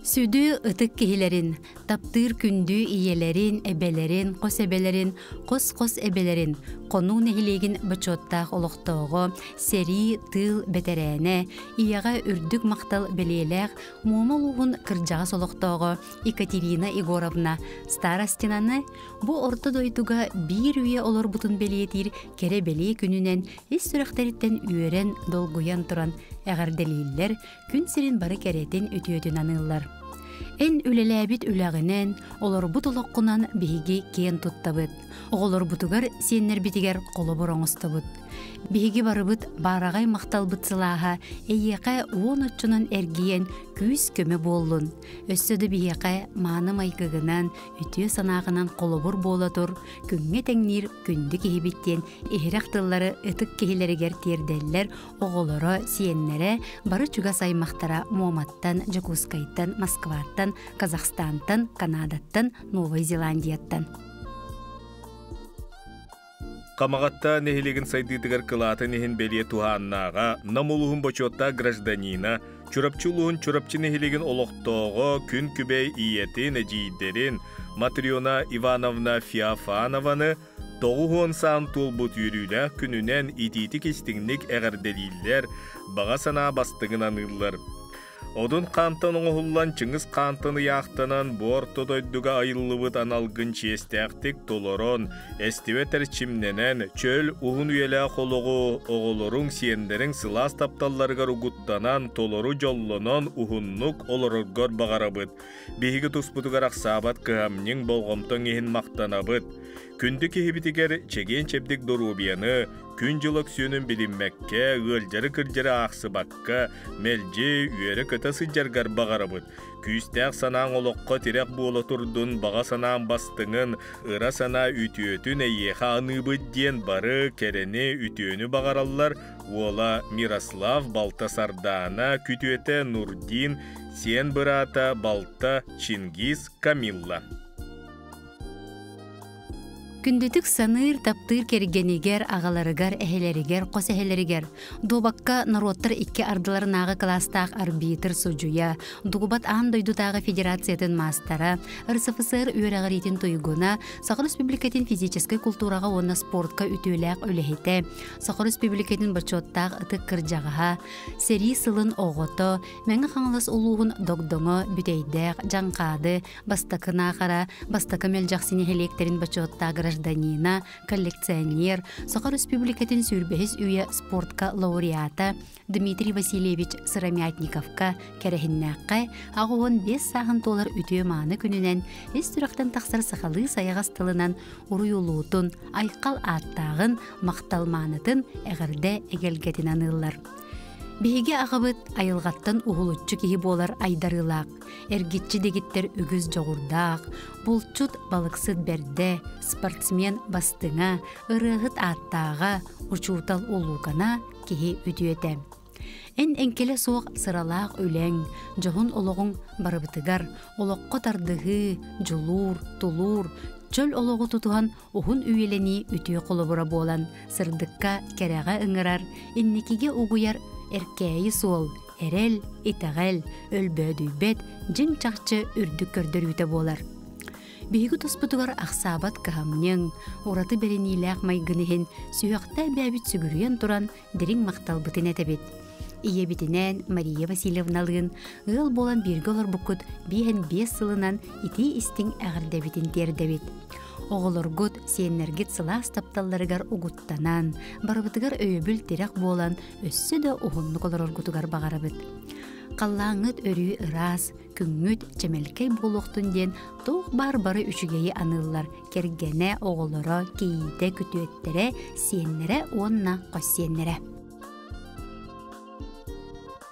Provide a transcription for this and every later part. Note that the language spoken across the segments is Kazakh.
Südü ıtık kihilerin, taptır kündü iyelerin, ebelerin, kos ebelerin, kos ebelerin, konu nehilegin bıçottaq oloqtoğu, seri tıl beterene, iyağa ürdük maqtal beleyleq, muğmaluğun kırcağı soloqtoğu, Ekaterina Igorovna Starostinаны, bu orta doyduga bir üye olur butun beleyetir, kere beleye gününen, hiç sürəkteritten üyeren dolguyan turan, eğer deliller, gün sirin barı keretin ütüyötün anıllar. En üleläbit üläginen, olor but oloqqunan bihigi ken tuttabıt. Oğolor butugar sienner bitiger qolo boroŋustabıt. Bihigi barыбыт baragay maqtalbıt sılaha, eyyeqe 13'nun ergiyen küs köme bollun. Össödü biheqe manı maykıgınan, ütüye sanağınan qolobur bolatur, künge teŋnir kündü kihibitten, ihreq tılları ıtık kihileriger terdeller, oğoloro siennere barı çuga saymaqtara Muammattan, Jakutskayttan, Moskvattan, Kazakstantan, Kanadattan, Новой Зеландиятtan. Камагатта нехилеген сайдытыгар кылаты нехин белие туханнаға, намулуғын бочотта гражданина, чурапчулуғын чурапчы нехилеген олоқтоғы күн күбей иетин әжейдерин Матриона Ивановна Феофанованы тоғуғын сан толбут юрүлі күнінен итити кестіңлік әғарделилер баға сана бастығынан ыллар. Odun qantın oğullan Çıngiz qantını yaqtanan bu ortodayduga ayıllıbıt analgın çiestəqtik toloron, estiveter çimnenen çöl uğun üyele qoluğu oğulorun siyenderin sılas taptallargar uguttanan toloru jollonon uğunnuk olorogor bağarabıt. Bihigi tusputugar aqsabat kıhamnin bolğomton ehin maqtanabıt. Kündü kihibitiger çegen çepdik dorubiyanı, gün jılıq sünün bilinmekke, ıljarı kırjarı aqsыбakka, melji üyere köte sıjargar bağarabıt. Küstəq sanağın oloqqa tirek boğula turdun, bağa sanağın bastığın, ıra sana ütüyötün eyyeqa anıbıt diyen barı kereni ütüyönü bağarallar, ola Miroslav Baltasardana, kütüyöte Nurdin, Sen Bırata, Balta, Çingiz, Kamilla. Kündütük sanır taptır kergeniger, ağalarıgar, eheleriger, kos eheleriger. Dobakka narottar iki ardıların ağı klastaq arbitr sojuya, dugubat an doydutağı federasiyatın mastara, RSFSR üyereğiritin toyguna, Sakı Respublikatin fizической kulturağa ona sportka ütüylaq ölehite, Sakı Respublikatin bachottaq ıtık kırjağıha, seri sılın oğoto, meni xanılas uluğun dogdoŋu, büteydaq, janqadı, bastakına qara, bastakı meljaqsini helekterin bachottaq гражданина, коллекционер, Саха Республикатын сүрбехис үйе спортка лауреата Дмитрий Васильевич Сырамятниковка керехиннаққа ағуын 5 сағын толар үтіе маны күнінен ес түріқтен тақсар сақалы саяғастылынан ұруйулуутын, айқал аттағын, мақталманытын әғірді әгелгетін анылар. Беге ағыбыт айылғаттан уғылытчы кейі болар айдарылақ, әргетчі дегеттер үгіз жоғырдақ, бұлчут балықсыд бәрді, спортсмен бастыңа, ырығыт аттаға, ұчуытал олуғана кейі үдүйеті. Ән-әнкелі соқ сыралақ өлең, жоғын олығын барыбытыгар, олыққа тардығы, жылур, тулур, чөл олығы тұтуған ұғын үйелені үтіе қолыбыра болан, сырдыққа кәрәға ыңырар, иннекеге ұғыяр, Erkeği sol, erel, itağel, ölbödüybet, jing çaqçı ürdük kördür üte bolar. Bihigi tosputugar aqsabat kahamnyang, uratı bereniylaq maygınıhin, süyaqta bäbit sügürüyen turan derin maqtalbıtın etebit. İye bitinen Mariya Vasilyevnalığın, ıl bolan birgi olar bukut, bihen 5 sılınan iti istin ağırdebitin terdebit. Oğulorgut siennergit sılas taptallarıgar uguttanan, barabıtıgar öyöbül terek bolan, össü de uğunnuk olorgutugar bağarabıt. Qallağıt örüyü ıras, küngüt çemelkey boluqtun den toğ barbara üçügeyi anıllar, kergene oğulora, keyide kütüettere, siennere onna qos siennere.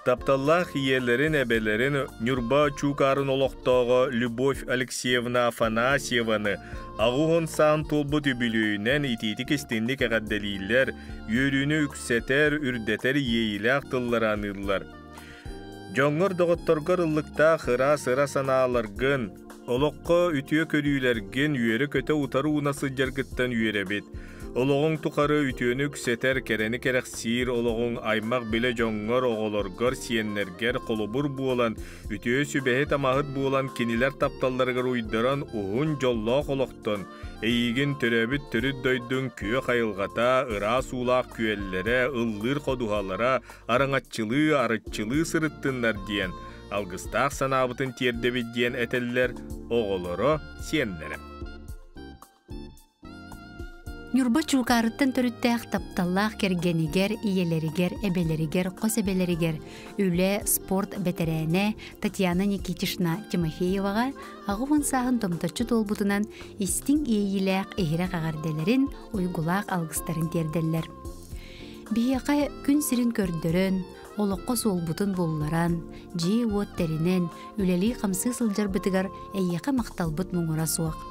Taptallah iyelerin ebelerin Nürba Çukar'ın oloqtoğu Любовь Алексеевна Афанасьеваны ağuğun sağın tolbu tübülüğünen ititik istinlik əqəddəliylər, yörünü ükseter, ürdeter yeyiləq tıllıranırlar. Joŋur doğuttorgar ıllıqta xıra sanaalargın, oloqqa ütüye körüylergin yörü köte utarı unası jargıttan yörebet. Oloğun tukarı ütüönük seter kereni kerek sir oloğun aymaq bile joңngor oğolorgor siyenlerger kolubur buolan ütüö sübehe tamahıt buolan kiniler taptallarıgar uydaran uhun jolloq oloqton eýigin töröbüt törüt doydun küö hayılgata ıra suulaq küellere ıllır koduhalara araňatçılığı arıtçılığı sırıttınlar diyen algыстaq sanabıtın tierdebit diyen eteller oğoloro siyenlere. Нюрба чулкарыттан төрүттәк тапталлах кергенигер, иелеригер, эбелеригер, косебелеригер, үле спорт бетерәне Татьяна Никитишна Тимофеевага агуын сағын томточу толбутунан истин иеләк эхире қағарделерин уйгулақ алгыстарын терделлер. Бияқа күн сирин көрдөрөн, олоққа солбутун болларан, жи уоттеринен, үлели қамсы сылжар бытыгар эйеқа мақталбыт мұңыра суақ.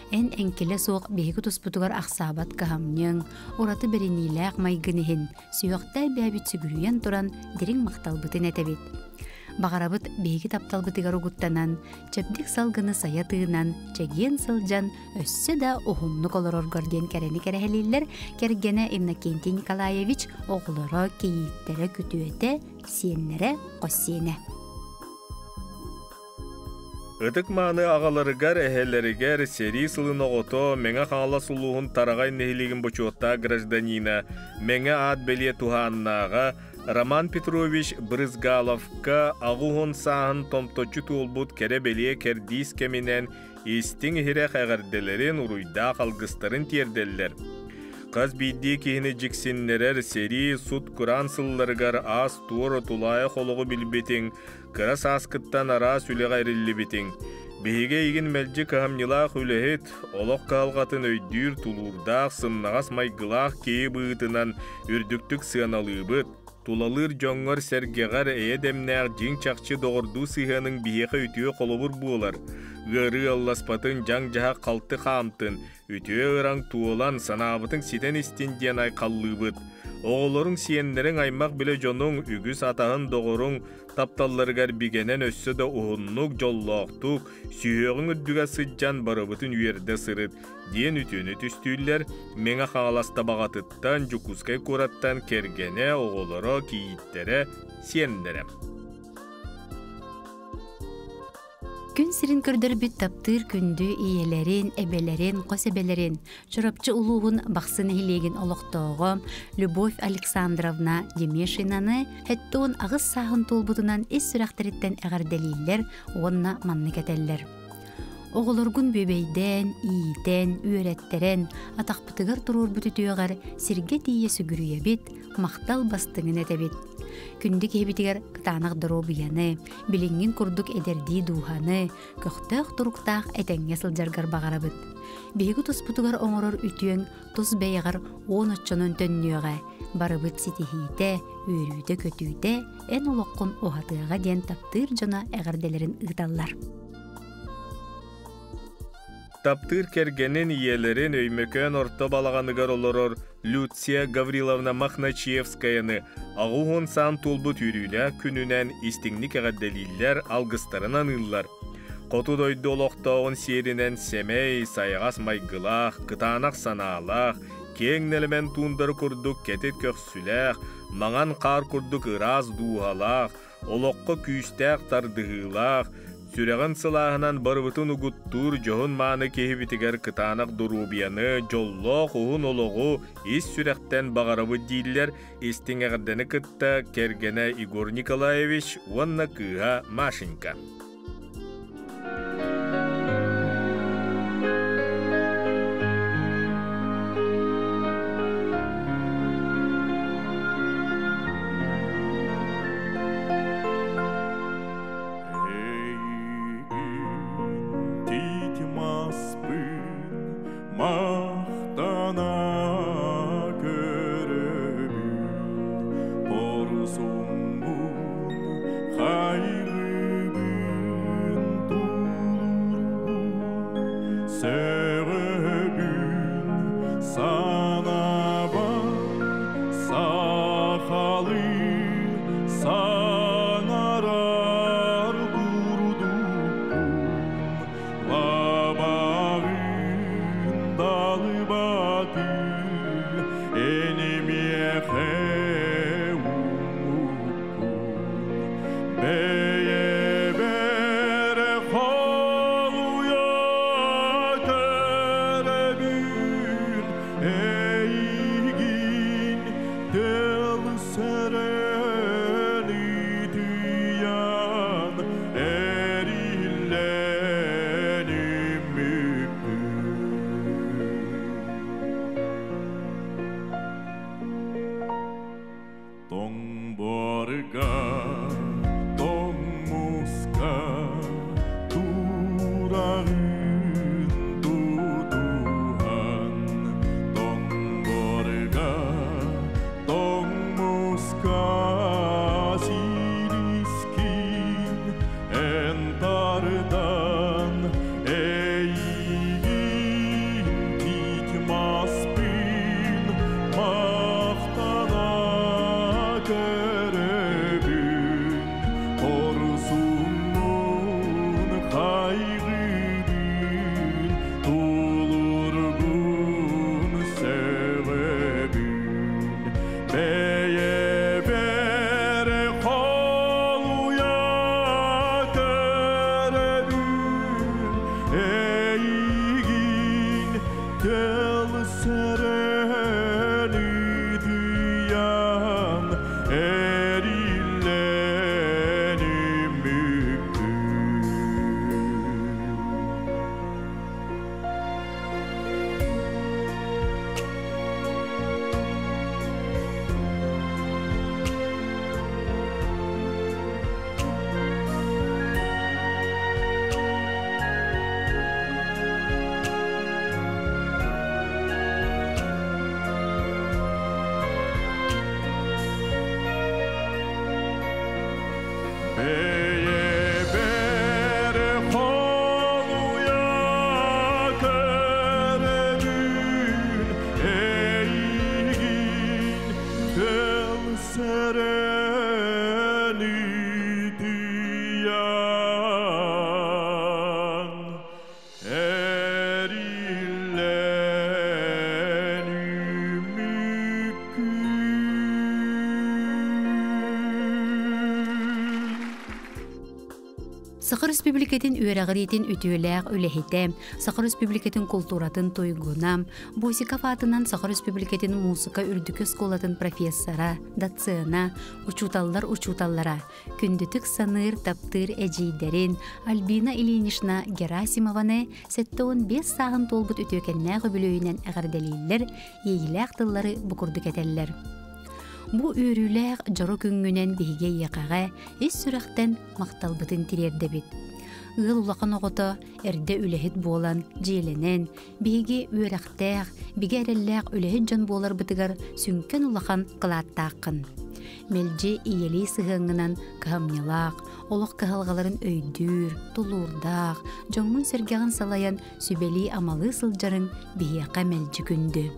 Эн энкеле соқ бейгі тұспытығар ақсабат қағамнен, ораты берениләқ майгынығын, сүйіқта бәбіт сүгірүйен тұран дерің мақталбытын әтәбет. Бағарабыт бейгі тапталбытығар ұғыттанан, чәпдік салғыны саятығынан, чәген сылжан, өссі да оғынлық олар оргарден кәрені кәрәхелелер, кәргені Иннокентий Николаевич оғылары кейіттері күтуеті, сиенлері қосиені. Ытык мааны агаларыгар эхелеригер сери сылын оғото меңа қаңала сулуғын тарағай нехилигин бочуотта гражданина меңа ад белие туханнаға Роман Петрович Брызгаловка агуғын сағын томточу туолбут кере белие кердис кеминен истин хирек әғарделерин уруйда қалгыстарын терделлер. Қаз бидди кихини жиксиннерер сери суд куран сылларыгар ас туор тулая холугу билбетин кыра саскыттан ара сүлеға ириллибетин. Беге игин мэлжи кахамнилах үлэхет, олох калгатын өйдүр тулурдақ сымнағас майгылах кей быытынан үрдүктүк сыаналыбыт. Тулалыр жоңгор сергегар эедемнәг жин чакчы доғырду сыханың биеқі үтіе қолыбыр буолар. Гыры алласпатын жаң жаға қалты қамтын, үтіе ыраң туолан санабытың ситен истинден ай қаллыбыт. Оғылырың сиенлерің аймақ біле жонуң үгіс атағын доғырың тапталларыгар бигенен өссі да ұғыннық жоллақтық, сүйеғің үддіға сыджан барыбытын үйерде сырыт. Ден үтіні түстүйлер, меңа қағаласта бағатыттан, жүкускай көраттан кергене оғылыры кейіттері сиенлерім. Күн сирин көрдөр бүт таптыр күндү иелерин, эбелерин, косебелерин, чурапчы улуғын бақсын хилеген олықтоғы Любовь Александровна Демешинаны хэттуын ағыз сағын толбутунан ес сүрәқтеріттен әғарделейлер, онна манны кәтеллер. Оғылыргун бөбейден, ийтен, үйреттерен, атақпытығар тұрор бүтүтүйіғар сирге тие сүгірүйе бит, мақтал бастыңын әтебет. Күндік ебітігер кытанақ дұру бұяны, біліңген күрдік әдерді дуғаны, көқтіқ тұрықтақ әтәңе сылжарғар бағарабыт. Бейгі тұспытығар оңырыр үтіен тұс бәйіғар 13-нын төннүйіға, барыбыт сетихейте, үйрүйте көтүйте, ән олыққын оғатыға ден таптыр жона әғарделерін ұғдаллар. Таптыр кергенен иелерин өймөкөн орто балаганыгар олорор Люция Гавриловна Махначевскаяны агуғын сан тулбут үрүлә күнүнен истиңник әғадделиллер алгыстарынан ыллар. Коту дойду олоқтоғын серинен семей, сайғас майгылақ, кытанақ саналақ, кеңнелмен туындар күрдік кетет көксүләқ, маңан қар күрдік ыраз дуғалақ, олоққа күйістәқ тардығылақ, сүрәғын сылағынан барбытын ұғыттыр жоғын маны кейбітігер кытанақ дұрубияны, жоллоқ ұғын олығы ес сүрәқтен бағарабы дейлер, естің әғірдені кытта кергені Игорь Николаевич уанна кыға Машенька. Labağın dalı batır Сахар Республикатын үерағыретін үтіөләғ үләхетем, Сахар Республикатын культуратын тойгунам, Бойсиков атынан Сахар Республикатын музыка үрдікі сколатын профессора, дацияна, учуталлара, күндітік саныр таптыр әжейдерін, Альбина Ильинична Герасимованы 7-5 сағын толбыт үтіөкеннәғі бүлөйінен әғірделейлер, ейіләқ тыллары бұқырдық әтелілер. Бу үрүләк жару күнгүнен биге яқаға ис сүрәқтен мақталбытын тирерде бит. Ыл улақан оғыта әрде үләхет болан, желенен, биге үрәқтәқ, биге әрелләқ үләхет жан болар бытыгар сүнкен улақан қылаттақын. Мелже иели сығыңынан кағамнялақ, олық кағалғаларын өйдүр, тулурдақ, жоңмын сәргеғын салаян сүбели амалы сылжарын бияқа мелжі күнді.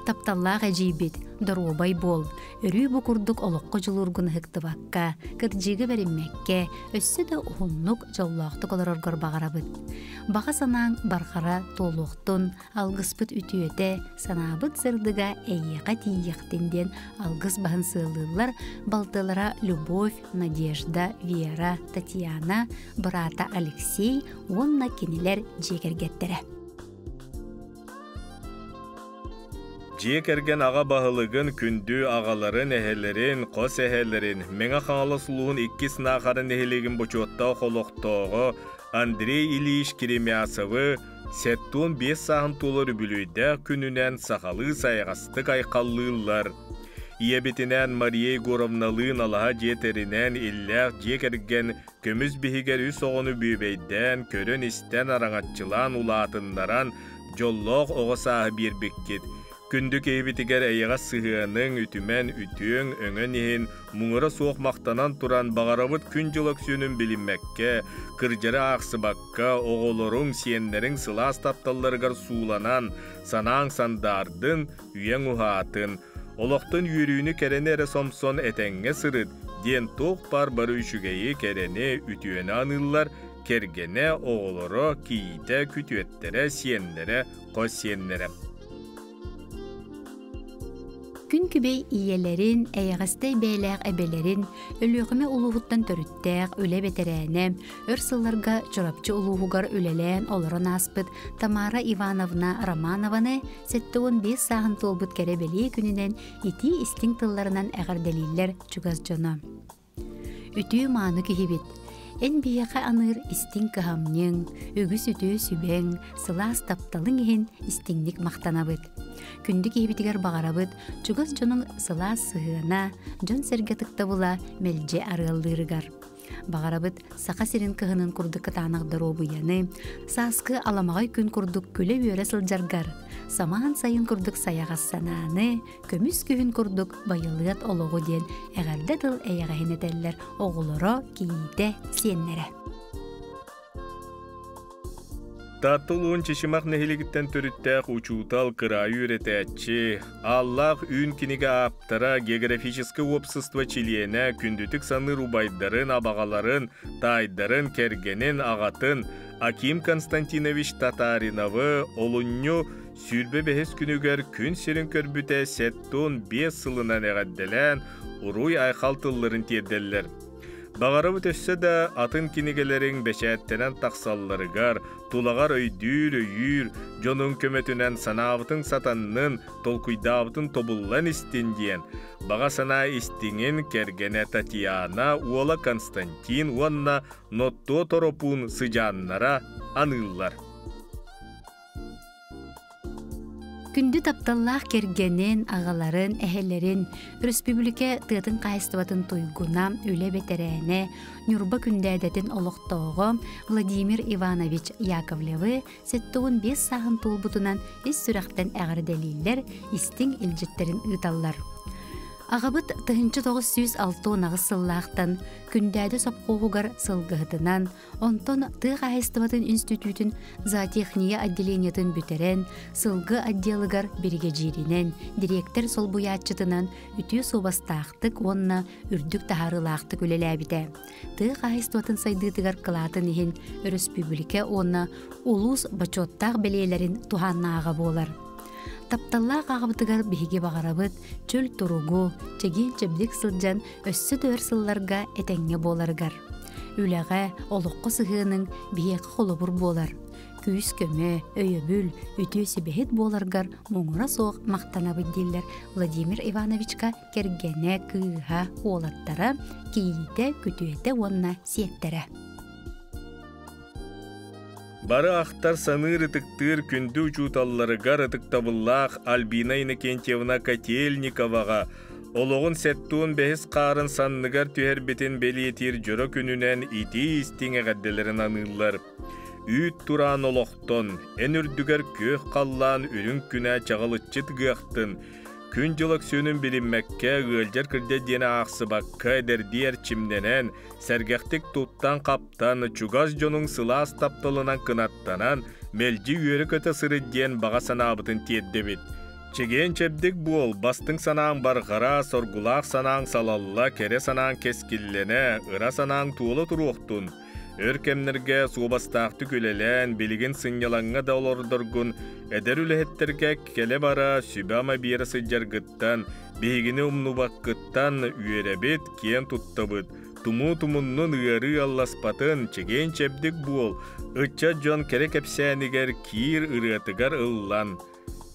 Тапталлақ әжейбет, дұруабай бол, үрі бұқұрдық олыққы жылургын ғықтыбаққа, кірджегі бәріммәкке, өссі да ұғынлық жаулақты қоларарғыр бағарабыд. Баға санаң барқара толуқтын, алғыспыт үтіөте, санабыт сырдыға әйеға тиектенден алғыс бағын сылылар, балтылара Любовь, Надежда, Вера, Татьяна, Брата Алексей, онна кенелер жекергеттері. Жекерген аға бағылығын күнді ағаларын әхелерін, қос әхелерін, меңа қаңалы сұлуын 2 сынақарын әхелеген бұчуатта қолықтоғы Андрей Ильич Керемясовы 7-5 сағын толыры бүлүйді күнінен сақалы сайғастық айқаллылар. Иебетінен Мария Егоровналын алаға жетерінен илләқ жекерген көміз бігігер үс оғыны бүйбейден көрін істен араңатчылан улатындаран жоллоқ оғысағы бір беккет. Күндік ебетігер әйіға сығының үтімен үтің өңін ехін мұңыры соқ мақтанан тұран бағарабыт күн жылық сөнін білінмәкке, кіржері ақсыбаққа, оғылырың сиенлерің сылас тапталарғар суланан, санаң сандардың үйен ұғатын. Олықтың үйіріні кәрені әрі сомсон әтәңе сырыд, ден тоқ бар бары үшігейі кәрені үтіені анылар, кергене оғылыры кейті күтуеттері сиенлері қос сиенлері. Күн күбей иелерин, әйәғастай бәйләғ әбелерин, өліғіме ұлуғыттан төріттәғ, өлі бетерәне, өрсылларға чорапчы ұлуғығар өлелән олырын аспыт Тамара Ивановна Романованы 7-5 сағын толбыт кәребелі күнінен ити истин тылларынан әғарделейлер чугаз жоны. Үтүү маны кихибит. Эн бияқа аныр истин кахамнен, өгіс үтүү сүбен, сылас тапталың ехін истинник мақтанабыт. Күнді кейбетігер бағарабыт, чугас жоның сылас сығына, жон сәргетікті бұла мәлже арылдырығар. Бағарабыт сақа серін кығының күрдік танығдар обыяны, сасқы аламағай күн күрдік күлі өре сылжаргар. Саман сайын күрдік саяғас сананы, көміс күйін күрдік байылыят олығы ден әғалды дыл әйіғайын әтәлілер оғылыры кейді сенлері. Таттылуын чешімақ нәхелігіттен түріттәқ учутал кырайы үретәтчі, Аллах үн кінеге аптара географическі общество чилиене күндітік саны рубайдарын, абағаларын, тайдарын, кергенін, ағатын Аким Константинович Татариновы олынню сүрбе бәхес күнігер күн серін көрбіте 7-5 сылынан әғадделен ұруй айқалтыларын тедделер. Бағарабы төссе де атын кинегелерін бәшәттенен тақсалларығар, тулағар өйдүр өйір, жонун көмөтінен санабытын сатанның толкуйдабытын тобуллан истенден. Баға сана истеңін кергене Татьяна, уола Константин, уанна нотто торопун сыжаннара аныллар. Күнді тапталлах кергенен, ағаларын, әхелерін, республика тыатын қайыстыватын тойгуна, үлі бетерәне, Нюрба күндәдетін олықтауғы Владимир Иванович Яковлевы 7-5 сағын толбутынан ес сүрәқтен әғірделейлер, истің илжеттерін ұталлар. Ағабыт 1906 нағыз сыллақтан, күндәді сапқоғығар сылғығытынан, онтон тық айыстыватын институтын зоотехния отделениятын бүтерен, сылғы отделығар берге жерінен, директор сол бұятчытынан үтіе собастақтық онна үрдік тахарылақтық өлеләбіде. Тық айыстыватын сайдытығар қылатын ехін республика онна улус бачоттақ белелерін туханнаға болар. Тапталла қағыбытығар бігі бағарабыт, чөл тұруғу, чеген чөбдік сылжан өссі дөр сылларға әтәңе боларғар. үләғә олыққы сығының бейеқі қолыбыр болар. Күйіс көмі, өйөбүл, үтөсі бәхет боларгар мұңыра соқ мақтанабы дейлер Владимир Ивановичка кергене кыыға олаттара, кейді күтуеті онна сеттері. Бары ақтар саныр ытыктыр күнді учуталларыгар ытыктабыллақ Альбина Иннокентьевна Котельниковаға олығын сәттуын бәхіс қарын санныгар түхер бетін белетер жөрі күнінен ити истиңе ғадделерін анылар. Үйт туран олықтон, ән үрдігер көк қаллан үрін күнә чағылытчыт ғақтын, күн жылық сөнін білінмәкке ғылжар кірде дені ақсы баққа дәрдер чимненен, сәргәқтік туттан қаптан, чугаз жонын сылас таптылынан кынаттанан, мәлжі үйері көті сыры ден баға санабытын теддебет. Чеген чебдік бол, бастың санаң барғара, соргулақ санаң салалла, кере санаң кескіллене, ыра санаң туылы тұруқтын. Өркемнерге суғбастақты көлелен, білігін сынялаңға да олордыргун, әдер үліхеттерге келе бара, сүбама бері жаргыттан, бейгіні умнубаққыттан үйеребет кен туттабыд. Туму-тумуннун ұйары алласпатын чеген чебдік бол, ұтча жон керек әпсәнігер кир ұрытыгар ұллан.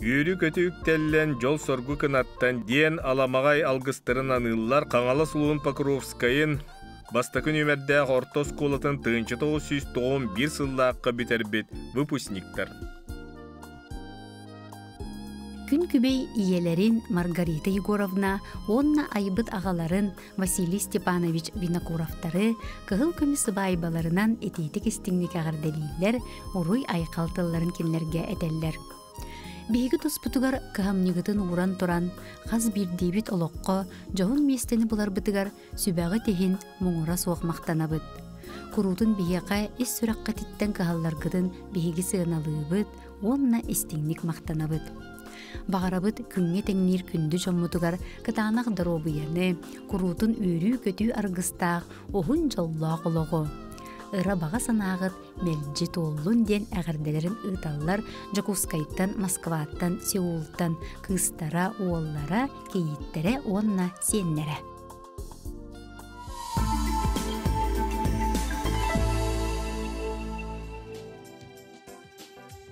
Үйрі көті үктеллен жол соргу кынаттан ден аламағай алгыстырын аныллар қаңалы сұлуын Покровскайын Бастакын өмерде Ортос колатын 1991 сыллаққа бітербет выпускниктар. Күн күбей иелерин Маргарита Егоровна, онна айбыт ағаларын Василий Степанович Винокуровтары, кығыл көмісі байбаларынан етейтік істіңнік ағарделейлер, ұруй айқалтыларын кенлерге әтеллер. Бейгі тұспытығар кығамнегітін уран тұран, қаз бірдейбіт олыққа, жоғын местені бұлар бұтығар, сүбәғі тегін мұңыра соқ мақтанабыд. Құрудың бейеқа ес сұраққа титтен кығаларғыдың бейгі сығыналығыбыд, онна істіңнік мақтанабыд. Бағарабыд күнге тәңнер күнді жоммутығар кытанақ даробыяны, құрудың өрі көтü арғыстақ, оғын жоллақ олығы. Ыра баға санағыт мәлжі толлун ден әғірделерін ұталар Жакускайттан, Москваттан, Сеултан, кыстара, уоллара, кейіттері, онна сеннері.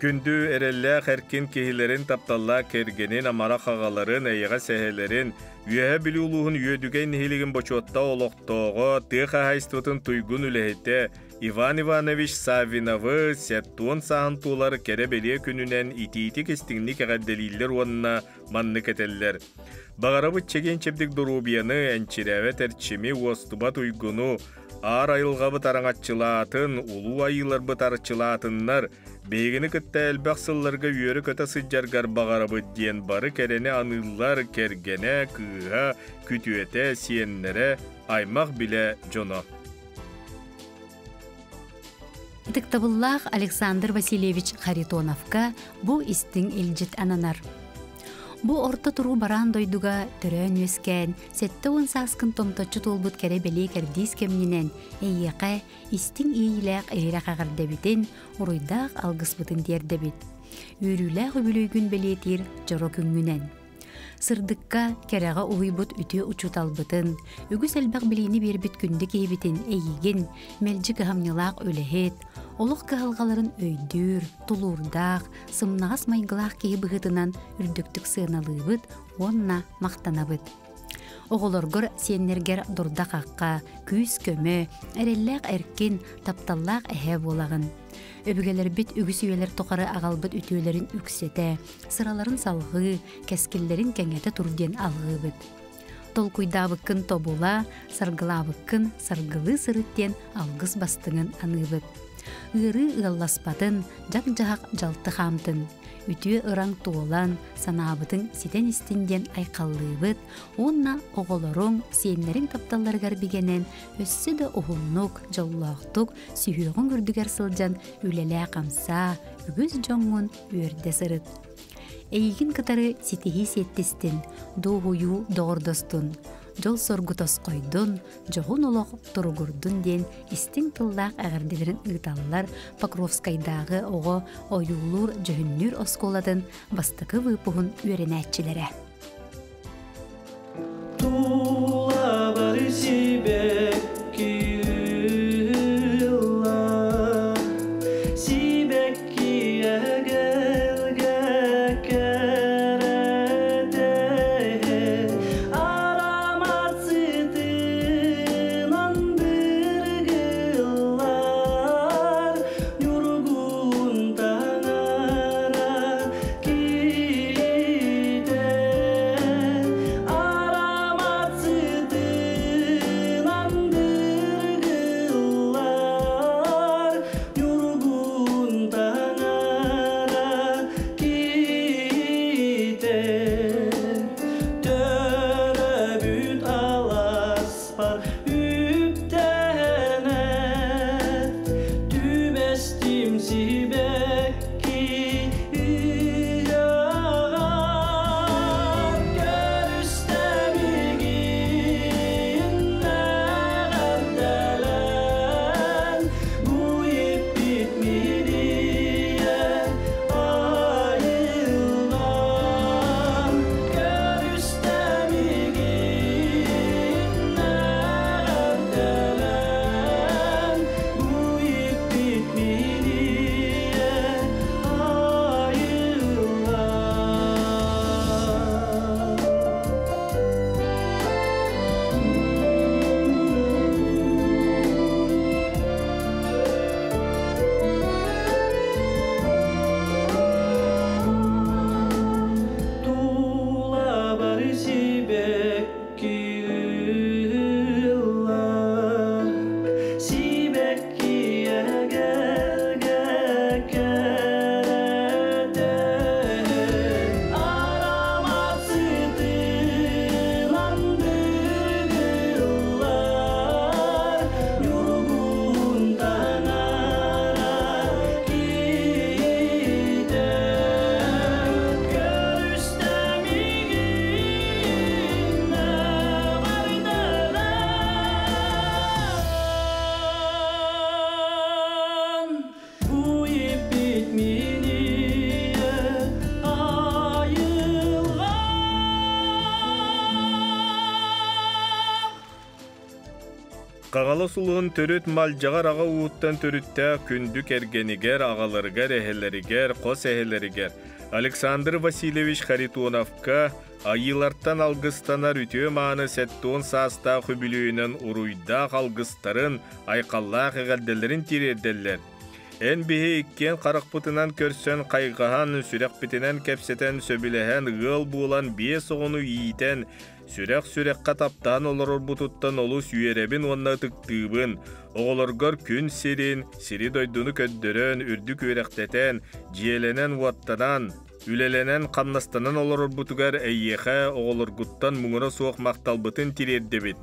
Күнді әрелі қәркен кейлерін тапталла кергенін амара қағаларын, әйіға сәхелерін, үйе білі ұлығын үйедіген нехелігін бочотта олықтоғы, тыға хайстывытын тұйгын үләйті, Иван Иванович Савиновы сәттуын сағын туылар кәрі беле күнінен ити-ити кестіңні кәғадделейлер онына манны кәтеллер. Бағарабыт чеген чепдік дұрубияны әнчірәве тәрчімі остубат ұйгыну, ар айылғабыт араңатчылатын, улу айыларбыт арчылатыннар, бейгіні күтті әлбәқ сылларға үйері көті сыджарғар бағарабыт ден бары кәрені анылар кәргене, кыға, күтуеті, сиеннері, аймақ біле жоно. Тыктабыллах Александр Васильевич Харитоновка бу истин илжит ананар. Бу орта туру баран дойдуга төрөн өскен, сетті он саскын томточу толбут кере беле кердис кемнинен, эйеқе истин ийләк эйрек ағардебитин, уруйдақ алгыспытын дердебит. Үрүләк өбілөйгүн белетир жоро күнгүнен. Сырдыкка кереға уйбут үтө учуталбытын, үгүс әлбәк билини бербит күнді кейбитин эйген, мәлжі кыхамнылақ өлехет, олық кыхалғаларын өйдүр, тулурдақ, сымнағас майгылақ кейбігітінан үрдіктік сыналыбыт, онна мақтанабыт. Оғылыргыр сеннергер дұрдақ аққа, күйіс көмі, әрелләқ әркен, тапталлақ әхе болағын. Өбігелер бит үгіс үйелер тоқары ағалбыт үтөйлерін үксеті, сыраларын салғы, кәскеллерін кәңеті турден алғы бит. Толкуйдабыққын тобула, сарғылабыққын сарғылы сырыттен алғыз бастыңын аныбыт. Үрі ұлласпатын, жақ-жақ жалты қамтын. Үтіе ұран туолан, санабытын сетен істінден айқаллыбыт, онна оғылырың сенлерін тапталарғар бігенен, өссі де ұғылнық, жаллақтық, сүйіғын үрдігер сылжан үлелі қамса, үгіз жоңын өрді сырыт. Эйгин кытары сетихи сеттістін, доғую доғырдостын. Жол соргутос койдун, жоғын олық тұрғырдун ден истин тыллақ әғірделерін ұйталылар Покровскайдағы оғы ойулур жөһүннүр осколадын бастықы выпуғын үйренәтчілері. Тула бары себе күйі Қағалы сулығын төрөт малжағар аға уыттан төрітті күндік әргенігер, ағаларығар, әхелерігер, қос әхелерігер. Александр Васильевич Харитоновка айыларттан алғыстанар үтіе маны сәттуын саста хүбілуінен ұруйдақ алғыстарын айқаллақ әғалделерін тиредделер. Эн бігі ikкен қарық бұтынан көрсен қайғахан сүрек бітінен кәпсетен сөбіліген ғыл болан бес оғыны ийтен сүрек-сүрекқа таптан олар бұтыттан олыс үйеребін онна тұқтыбын, оғылырғыр күн сирин, сири дойдуны көддірін, үрдік өректетен, жиеленен уаттанан, үлеленен қамнастанан олар бұтығар әйеқі оғылырғыттан мұңыра соқ мақталбытын тиреддебет.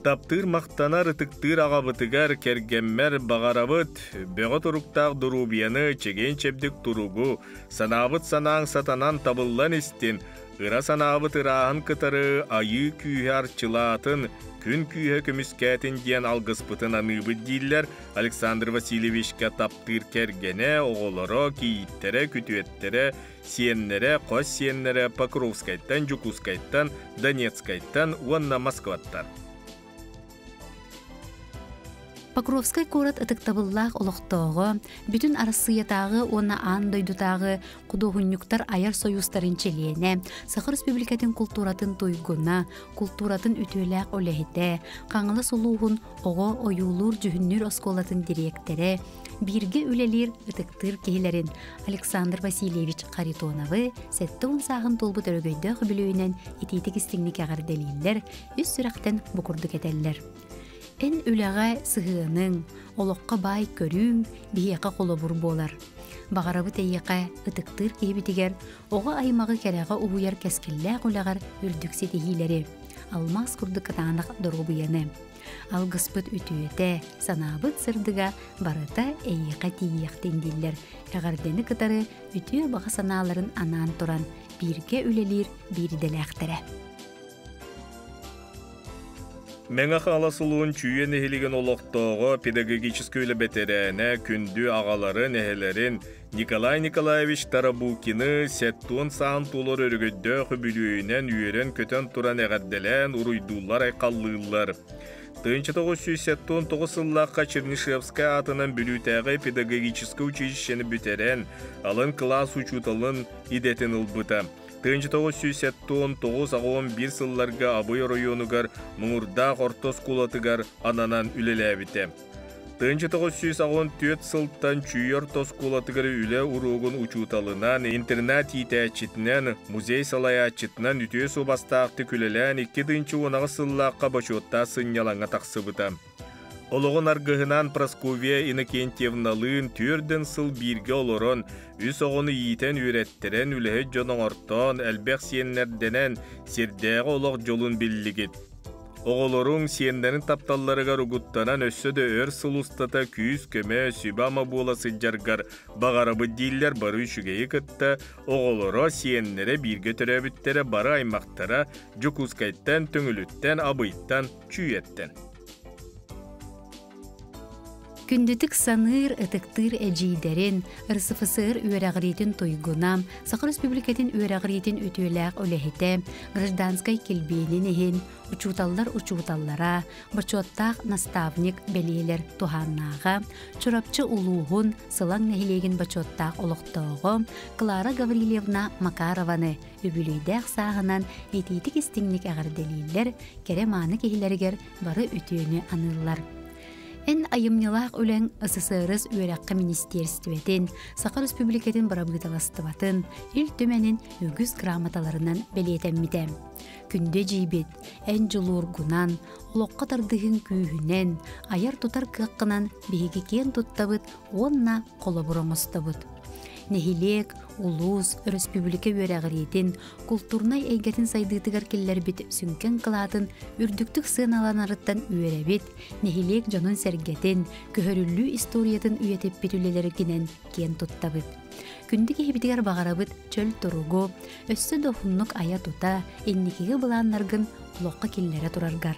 Таптыр мақтанар ытықтыр ағабытығар кергеммер бағарабыт, бөғі тұрықтақ дұрубияны чеген чебдік тұруғу, санабыт санаң сатанан табыллан істен, ыра санабыт ырағын кытары айы күйе арчылатын, күн күйе көміскәтін ден алғыспытын аныбыт дейлер Александр Васильевичке таптыр кергене оғылары кейттері, күтуеттері, сиеннері, қос сиеннері Покровскайттан, Жукускайттан, Донецкайттан, уанна Москваттан. Покровскай корат ытыктабыллах олохтоого, бүтүн арасыятагы оны ан дойдутагы кудугуннюктар аяр союзтарын челене, Сахар Республикатын культуратын туйгуна, культуратын үтөләк олехите, қаңылы солуғын ого оюлур жүхүннүр осколатын директоре, бирге үлелер ытыктыр кейлерин Александр Васильевич Харитоновы сәттуын сағын толбут өргөйді хүбілуінен етейтік істіңнік ағарделейлер, үс сүрақтен бұқырдық етелер. Эн үләғай сығының, олыққа бай көрің, бейеқа қолы бұр болар. Бағарабы тәйеқа ұтықтыр кейбітігер, оға аймағы кәрәға ұғыяр кәскілләқ үләғар үрдіксе тейілері. Алмас күрді қытанық дұрғыбияны. Алғыспыт үтүйеті, санабыт сырдыға барыта әйеқа тейеқтен дейлер. Әғардені қытары үтүйе баға саналарын анан тұран, бірге үлелер бірделәқтірі. Мәңі қаласылуын чүйе нехелеген олықтоғы педагогическі өлі бәтерәне күнді ағалары нехелерін Николай Николаевич Тарабукины сәттуын сағын толыр өргөдді хүбілуінен үйерен көтен тұран әғадделен ұруйдулар айқаллылар. 1979 сыллаққа Чернышевская атынан бүлітәғі педагогическі училищені бүтерен, алын класс учуталын идетін ұлбыта. 1979-11 сылларға Абый районугар мұңырда қортос кулатыгар ананан үлеләбіте. 1994 сылттан чүйер тос кулатыгар үле уруғын учуталынан интернат етәчітінен музей салаячытынан үтіе собастақты күлелән 2-10 сыллаққа башотта сынялаңа тақсыбыта. Олығын арғығынан Прасковия Иннокентьевналын түрден сыл бірге олырын, үс оғыны етен үйреттірен үлігі жоның ортон әлбәқ сиенлерденен сердәғі олық жолын білігет. Оғылырың сиендерін тапталларыға рұғыттанан өссөді өр сыл ұстата күйіз көмі сүбама боласы жарғар бағарабы дейлер бары үшігейі күтті, оғылыры сиенлері бірге түрәбіттері бары аймақтара Жукускайттан, Төңіліттен, Абыйттан, Чүйеттен. Күндітік саныр ытықтыр әжейдерін, РСФСР үйерағыретін тойгунам, Сахар Республикатын үйерағыретін өтөләқ оләхеті, гражданскай келбейнен ехен, учуталлара, бачуаттақ наставник бәлейлер туханнаға, чурапчы улуғын сылаң нәхилеген бачуаттақ олықтауғы, Клара Гаврилевна Макарованы өбілейдәқ сағынан етейтік істіңнік ағарделейлер, кәрі кехілергер бары өтөні анылар. Эн айымнылақ өләң СССР үйераққа министерстветін, Сахар Республикатын барабыталастыбатын, ил төменін үгіз грамоталарынан бәлетәммітем. Күнде жейбет, ән жылуыргунан, олыққа тардығын күйінен, аяр тұтар қыққынан бейгі кен тұттабыт, онна қолы бұрымыстабыт. Нехилек, улус, республика үйерағыретін, культурнай әйгетін сайдытығар келлер бет сүнкен қылатын, үрдіктік сыналанарыттан үйерәбет, нехилек жонын сәргетін, көхөрүллүү историятын үйетеп бетулелері кенен кен тұттабыт. Күндігі хебетігер бағарабыт чөл тұруғу, өссі доқыннық ая тұта, энникеге бұланнарғын ұлыққа келлері тұрарғар.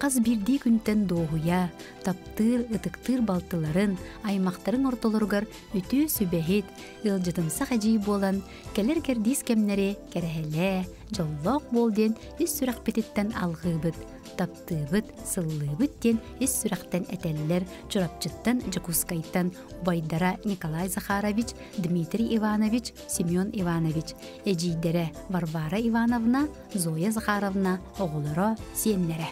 Қаз бірдей күнтен доғуя, таптыр, ытықтыр балтыларын, аймақтарын ортолырғар үті сүбәхет, ылжытымсақ әжей болан, кәлер кәрдес кәмнәре кәрәхәлә, жоллақ болден үс сүрақ бететтен алғыбыт, таптыбыт, сыллыбыт ден үс сүрақтан әтәлілер, чұрапчыттан, жакускайттан, Байдара Николай Захарович, Дмитрий Иванович, Семен Иванович, әжейдері Варвара Ивановна, Зоя Захаровна, оғылары сиеннері.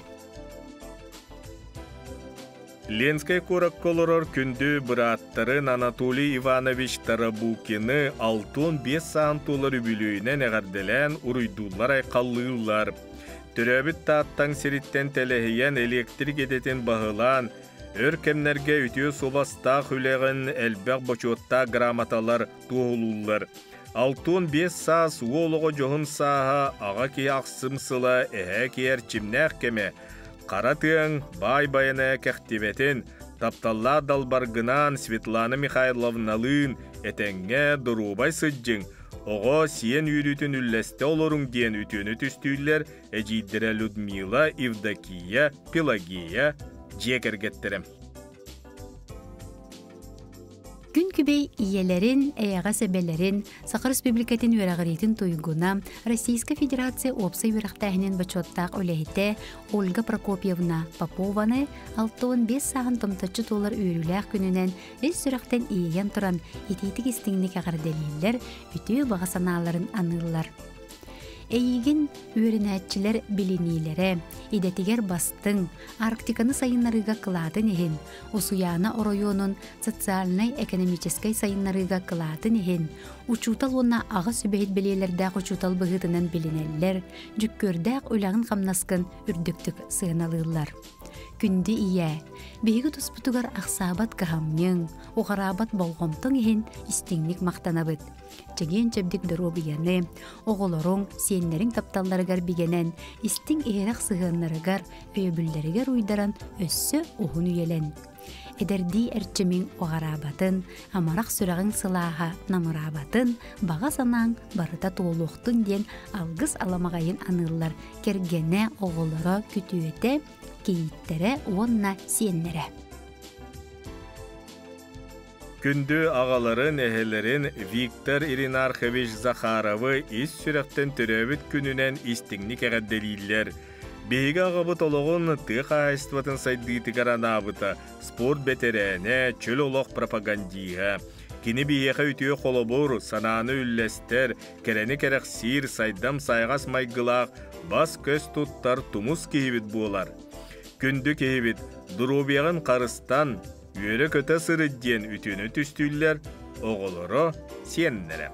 Ленскай коракколорор күнді бұраттарын Анатолий Иванович Тарабукины 6-5 саантулар үбілүйінен әғарделен ұруйдулар айқаллыылар. Түрәбіт тааттан сериттен тәләхейен электрик едетін бағылан, өркемнерге үтіе собастақ үләғін әлбәқ бочотта грамоталар туғылулар. 6-5 саас уолығы жоғын саға аға кей ақсымсыла әе кейер чимнәқ кеме, Қаратың бай-байына кәқтебетін, тапталла далбаргынан Светлана Михайловналын әтәңге дұрубай сыджың, оға сиен үйрүтін үлләсті олырың ден үтіні түстүйлер әжейдері Людмила, Евдокия, Пелагея жекергеттерім. Күн күбей иелерин, әяға сәбелерин, Сақыр Республикатын өрағыретін тойгуна Российская Федерация опсай өрақтағынан бачоттақ өләйті Ольга Прокопьевна Попованы 6-5 сағын томтачы толар үйріләқ күнінен өз сүрақтан иеген тұран етейтік істіңнік ағарделейлер үтіе бағасаналарын анылар. Эйген өрінәтчілер білінейлері, идетігер бастың, Арктиканы сайынларыға қылатын ехін, Усуяна оройонын социальный-экономическай сайынларыға қылатын ехін, учутал онна аға сүбәйт білелердәқ учутал бұғытынан білінелер, жүккөрдәқ өләғын қамнаскын үрдіктік сығыналылар. Күнді ие, бейгі тұспытығар ақсабат қағамның, оғарабат болғымтың ехін істіңлік мақтанабыт. Чеген чәбдік дұробияны, оғылырың, сенлерің тапталларығар бігенен, істің ерақ сығынларығар, өйбілдерігер уйдаран өссі оғын үйелен. Эдерди әрчімін оғарабатын, амарақ сүрағын сылаға намырабатын, баға санаң барыта толуқтың ден алғыз аламағайын анылар, кергене оғылыра күтуеті, кейіттері онна сенлері. Күнді ағаларын әхелерін Виктор Иринархович Захаровы ис сүрәқтен түрәбіт күнінен истіңнік әғадделейлер. Бейгі ағабыт олығын тұқ айыстыватын сайдығытығар анабыта, спорт бетерәне, чөл олық пропагандиға. Кені бейеқі үтіе қолыбыр, сананы үлләстер, кәрәні кәрәқсир, сайдам сайғас майғылақ, бас көз тұттар тұмыз кейбіт болар. Күнді кейбіт, дұрубияғын қарыстан, Үйері көті сырыдден үтіні түстүйлер, оғылыры сеннері.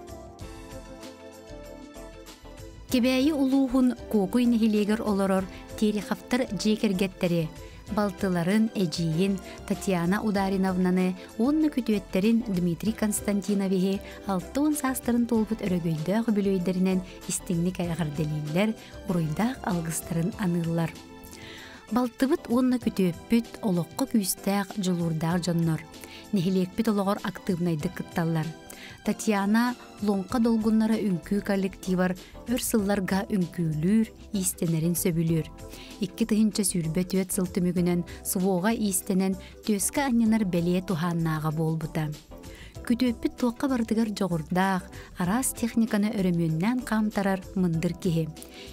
Кебәйі ұлуғын қоқуй нехилегер олырыр терихафтар жекергеттері, балтыларын әжейін Татьяна Удариновнаны, онны күтуеттерін Дмитрий Константиновихе 6 састырын толбыт өрөгөйдәғ бүлөйдерінен істіңлік айғарделейлер, ұройдақ алғыстарын анылар. Балтыбыт онна күтөппүт олоққа күйістәқ жылурдақ жоннор. Нехилекпіт олығыр активнайды кытталар. Татьяна лонқа долгуннара үнкүү коллективар өрсылларға үнкүүлүр, истенерин сөбүлүр. 2 тыһынча сүрбет өт сылтымүгінен сывоға истенен төскі анненар бәлие туханнаға болбута. Күтөппіт тоққа бардығар жоғырдақ, арас техниканы өрімөннен қамтарар мындыр кеhe.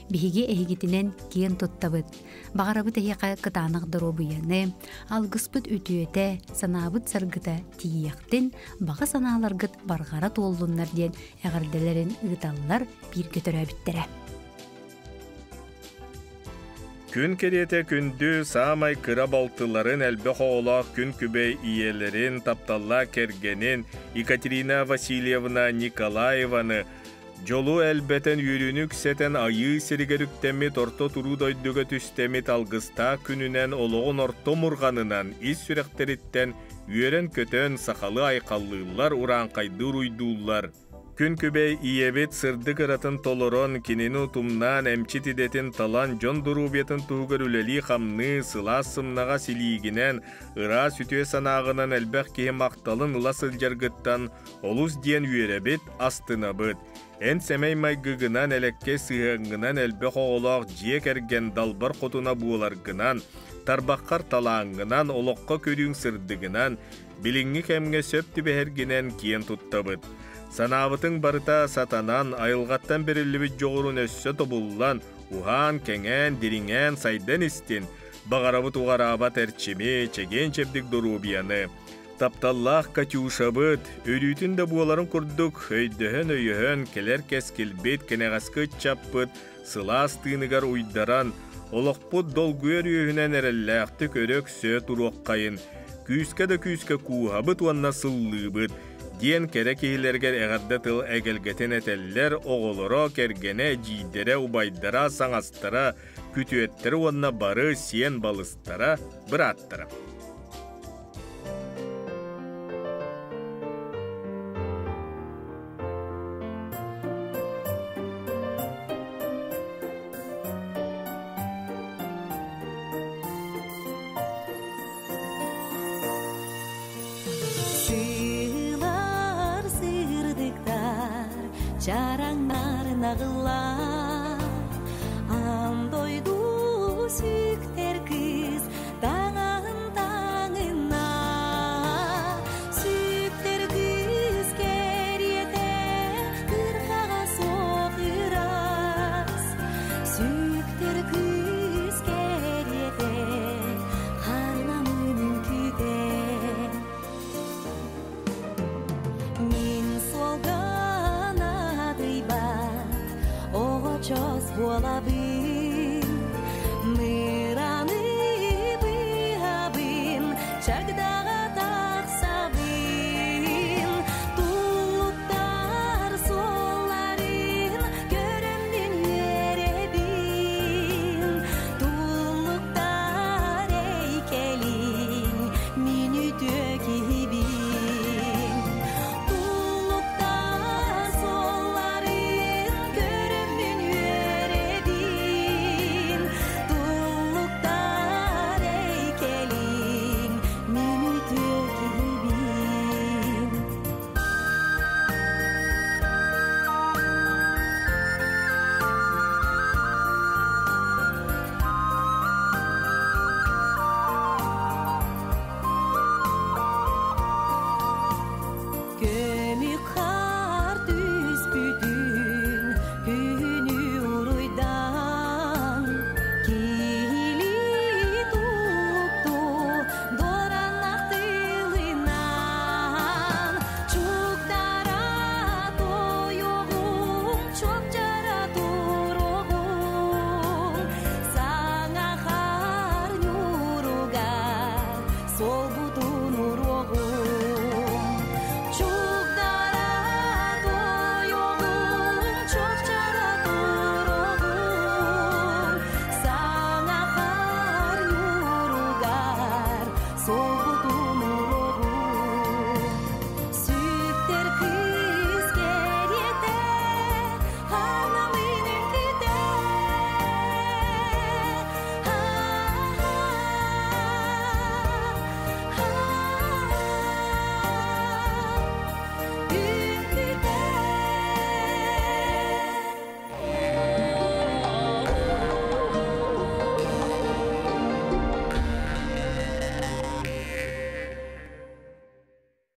Бігеге әйгетінен кен тұттабыт. Бағарабыт әйеқа қытанық дұробыяны, алғыспыт үтіөте, санабыт саргыта тиектін, баға саналаргыт барғара толлуннар ден әғірделерін ұғыталылар бір көтірәбіттері. Күн керете күнді самай кыра балтыларын әлбі хоғылақ күн күбей иелерін тапталла кергенін Екатерина Васильевна Николаеваны жолу әлбәтен үйрінік сәтен айы сергеріктемі торто тұру дойдығы түстемі талғыста күнінен олығын орто мұрғанынан ис сүректеріттен үйерен көтен сақалы айқаллылар уран қайдыр уйдулар. Күн күбей иебет сырдык ыратын толорон кинину тумнан эмчит идетін талан жон дурубетін туғыр үлели хамны сыла сымнаға силигінен ыра сүтue санағынан әлбәқ кейі мақталын ыла сылжаргыттан олус диен үйеребет астына быт. Эн сәмей майгығынан әлекке сығыңынан әлбәқ оғылақ жиек әрген далбар қотуна буыларғынан Tarbaqқар talağından oloqqa körüğün sırdıgынан bilingi kemge söptü beherginen kiyen tuttабыт. Sanabıtın barıta satanan ayılgattan berillibit joğurun össö tobullan uhan kengen diringen saydan istin bağarabıt uğarabat erçimi çegen çepdik dorubiyanı. Taptallah kaçuşabıt, örütün de buaların kurduk, höydöhön öyöhön, keler keskilbet, kenegaskı çapıt, sılas tığınıgar uydaran, oloqput dolgu örühünen erelläqtük örök söt uruqqayın, küyüske de küyüske kuhabıt vanna sıllıbıt, diyen kere kihillerger eğarda tıl egelgeten eteller, oğoloro kergene, ciydere, ubaydara, sanastara, kütüetleri vanna barı, siyen balыстara, bırattara. Jaranglar nağılar Andoydu sükter kız Dağın dağına Sükter kız keriyete Kırkağa soğuras Sükter kız keriyete Harlamın küde Min solga Çöz buala bir